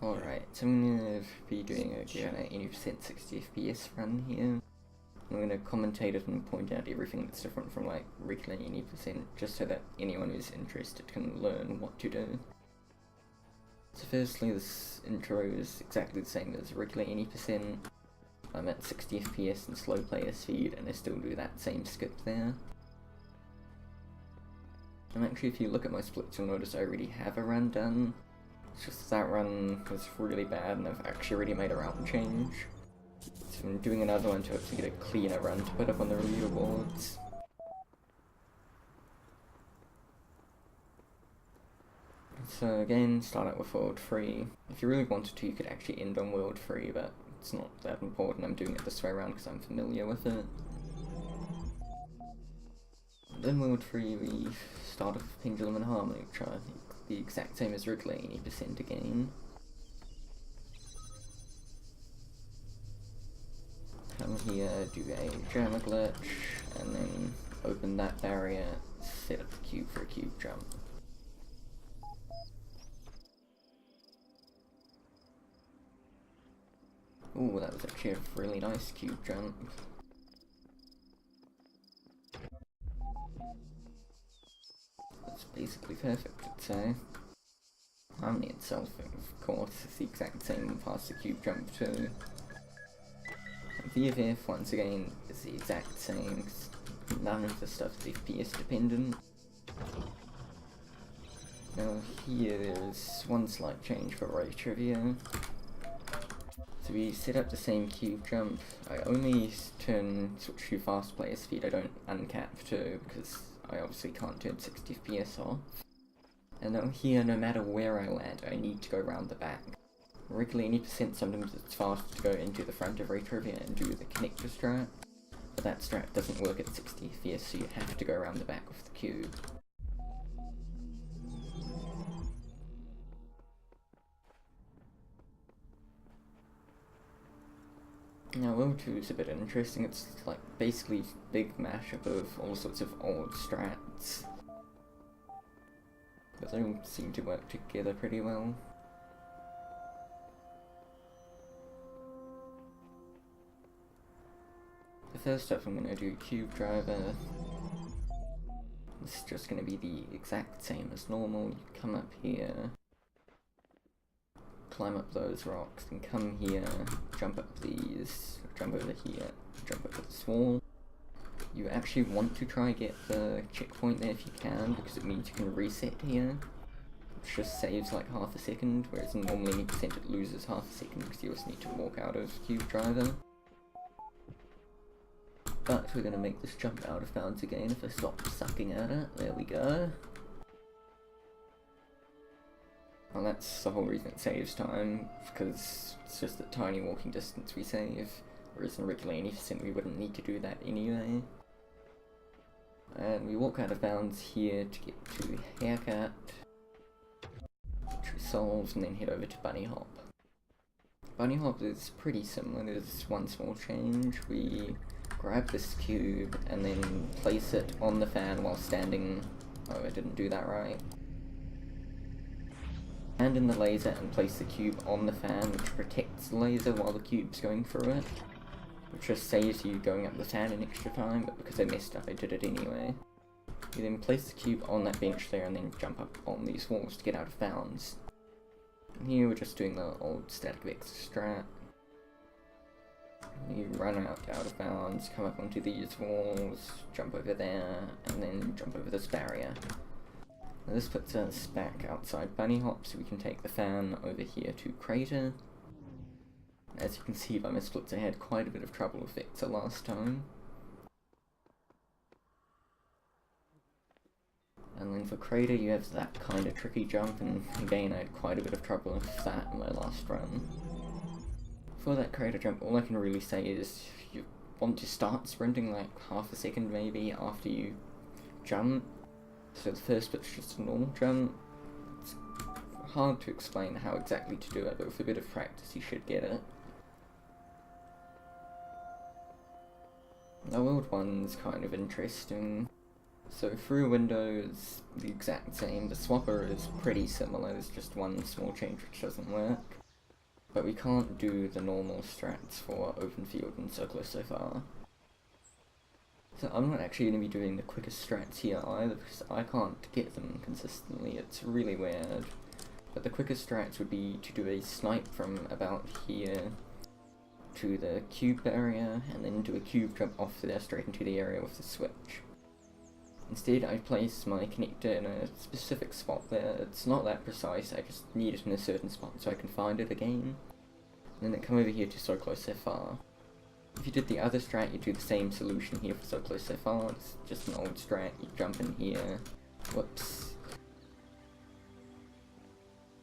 Alright, so I'm gonna be doing a Gehenna 80% 60 FPS run here. I'm gonna commentate it and point out everything that's different from like regular 80%, just so that anyone who's interested can learn what to do. So firstly, this intro is exactly the same as regular 80%. I'm at 60 FPS and slow player speed, and I still do that same skip there. And actually, if you look at my splits, you'll notice I already have a run done. It's just that run was really bad, and I've actually already made a route change. So I'm doing another one to hopefully get a cleaner run to put up on the review boards. So again, start out with World 3. If you really wanted to, you could actually end on World 3, but it's not that important. I'm doing it this way around because I'm familiar with it. And in World 3, we start with Pendulum and Harmony, which are the exact same as regular 80% again. Come here, do a jammer glitch, and then open that barrier, set up the cube for a cube jump. Ooh, that was actually a really nice cube jump. That's basically perfect, I'd say. Harmony itself, of course, is the exact same past the cube jump too. VFF, once again, is the exact same, none of the stuff is FPS dependent. Now here there's one slight change for Ray Trivia. So we set up the same cube jump. I only switch to fast player speed, I don't uncap too, because I obviously can't turn 60 FPS off. And now here, no matter where I land, I need to go around the back. Regularly 80%, sometimes it's faster to go into the front of Ray Trivia and do the connector strat, but that strat doesn't work at 60 FPS, so you have to go around the back with the cube. Now World 2 is a bit interesting. It's like basically big mashup of all sorts of old strats, but they all seem to work together pretty well. First up, I'm going to do Cube Driver. This is just going to be the exact same as normal. You come up here, climb up those rocks, and come here, jump up these, jump over here, jump over this wall. You actually want to try and get the checkpoint there if you can, because it means you can reset here, which just saves like half a second, whereas normally 80% it loses half a second because you also need to walk out of Cube Driver. But we're going to make this jump out of bounds again if I stop sucking at it. There we go. Well, that's the whole reason it saves time, because it's just a tiny walking distance we save, whereas in regular 80% we wouldn't need to do that anyway. And we walk out of bounds here to get to Haircut, which resolves, and then head over to Bunny Hop. Bunny Hop is pretty similar. There's one small change. We grab this cube and then place it on the fan while standing. Oh, I didn't do that right. Stand in the laser and place the cube on the fan, which protects the laser while the cube's going through it, which just saves you going up the fan an extra time, but because I messed up I did it anyway. You then place the cube on that bench there and then jump up on these walls to get out of bounds. And here we're just doing the old static vector strat. You run out of bounds, come up onto these walls, jump over there, and then jump over this barrier. Now this puts us back outside Bunny Hop, so we can take the fan over here to Crater. As you can see by my splits, I had quite a bit of trouble with Vector last time. And then for Crater you have that kind of tricky jump, and again I had quite a bit of trouble with that in my last run. For that Crater jump, all I can really say is you want to start sprinting like half a second maybe after you jump. So the first bit's just a normal jump. It's hard to explain how exactly to do it, but with a bit of practice you should get it. The World 1's kind of interesting. So through window is the exact same. The swapper is pretty similar, there's just one small change which doesn't work. but we can't do the normal strats for open field and so close so far. So I'm not actually going to be doing the quickest strats here either, because I can't get them consistently. It's really weird. But the quickest strats would be to do a snipe from about here to the cube area, and then do a cube jump off there straight into the area with the switch. Instead, I place my connector in a specific spot there. It's not that precise, I just need it in a certain spot so I can find it again. And then I come over here to so close so far. If you did the other strat, you'd do the same solution here for so close so far. It's just an old strat. You jump in here, whoops,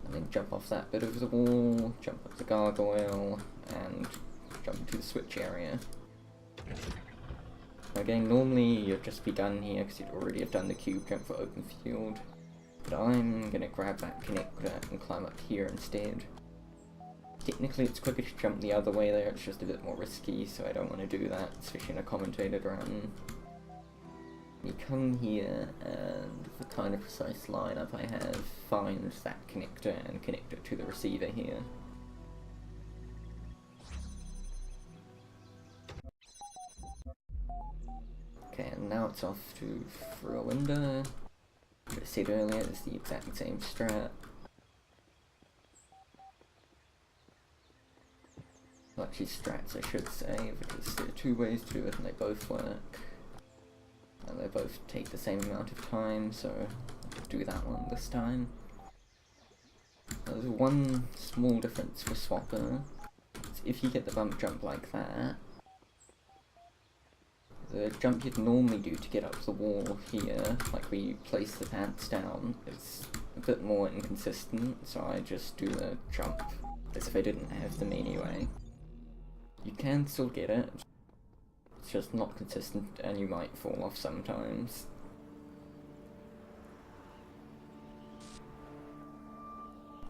and then jump off that bit over the wall, jump up the gargoyle, and jump into the switch area. Again, normally you'd just be done here because you'd already have done the cube jump for open field, but I'm gonna grab that connector and climb up here instead. Technically it's quicker to jump the other way there, it's just a bit more risky, so I don't want to do that, especially in a commentated run. You come here, and with the kind of precise lineup I have, find that connector and connect it to the receiver here. Okay, and now it's off to through a window. As I said earlier, it's the exact same strat. Well, actually strats I should say, because there are two ways to do it and they both work. And they both take the same amount of time, so I'll do that one this time. There's one small difference for Swapper. It's if you get the bump jump like that, the jump you'd normally do to get up the wall here, like we place the pants down, is a bit more inconsistent, so I just do the jump as if I didn't have them anyway. You can still get it, it's just not consistent and you might fall off sometimes.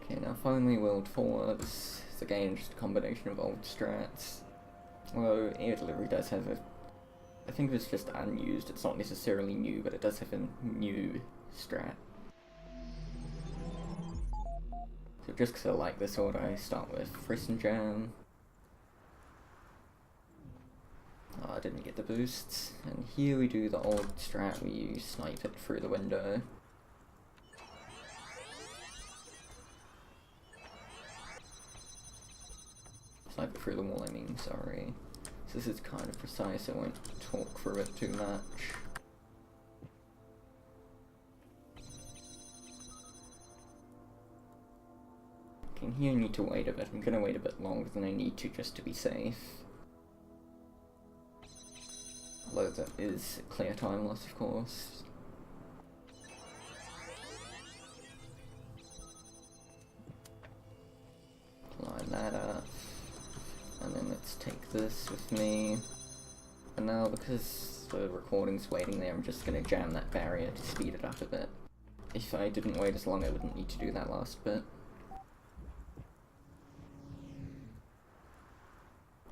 Okay, now finally World 4, this is again just a combination of old strats. Although air delivery does have a, I think it's just unused, it's not necessarily new, but it does have a new strat. So just because I like this order, I start with Frisk and Jam. Oh, I didn't get the boosts. And here we do the old strat where you snipe it through the window. Snipe it through the wall, I mean, sorry. So this is kind of precise, I won't talk through it too much. Okay, and here I need to wait a bit. I'm gonna wait a bit longer than I need to just to be safe. Although that is clear time loss, of course. Line that up. And then let's take this with me. And now, because the recording's waiting there, I'm just gonna jam that barrier to speed it up a bit. If I didn't wait as long, I wouldn't need to do that last bit.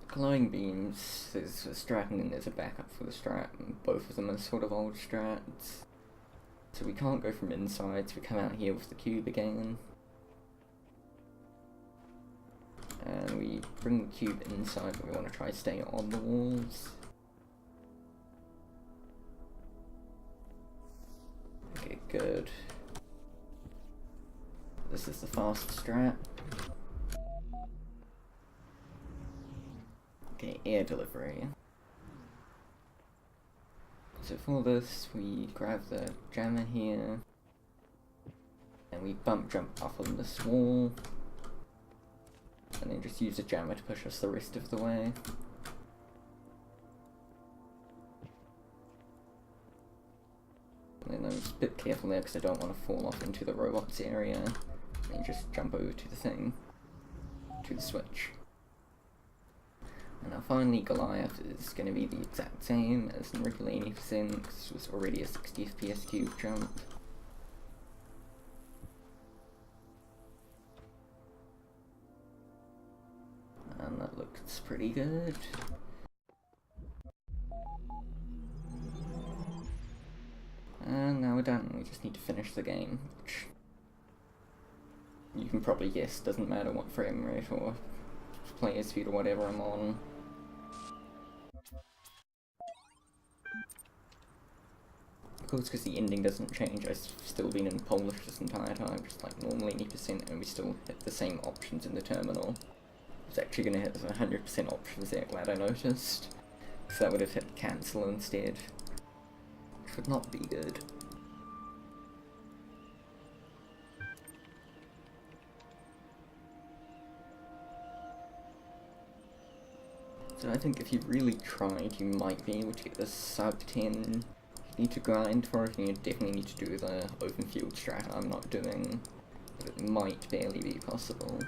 Glowing beams, there's a strat and then there's a backup for the strat, and both of them are sort of old strats. So we can't go from inside, so we come out here with the cube again. And we bring the cube inside, but we want to try to stay on the walls. Okay, good. This is the fast strat. Okay, air delivery. So for this, we grab the jammer here, and we bump jump up on this wall, and then just use the jammer to push us the rest of the way. And then I'm just a bit careful there because I don't want to fall off into the robots area, and just jump over to the thing, to the switch. And now finally Goliath is going to be the exact same as in regular 80% because it was already a 60 FPS cube jump. And that looks pretty good. And now we're done, we just need to finish the game, which you can probably guess doesn't matter what frame rate or player speed or whatever I'm on. Of course, because the ending doesn't change, I've still been in Polish this entire time, just like normally 80%, and we still hit the same options in the terminal. I was actually going to hit the 100% options there, glad I noticed. Because that would have hit cancel instead. Which would not be good. So I think if you really tried, you might be able to get this sub 10. You need to grind for it, and you definitely need to do the open field strat I'm not doing. But it might barely be possible.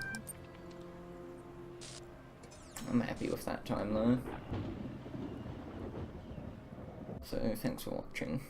I'm happy with that time though. So thanks for watching.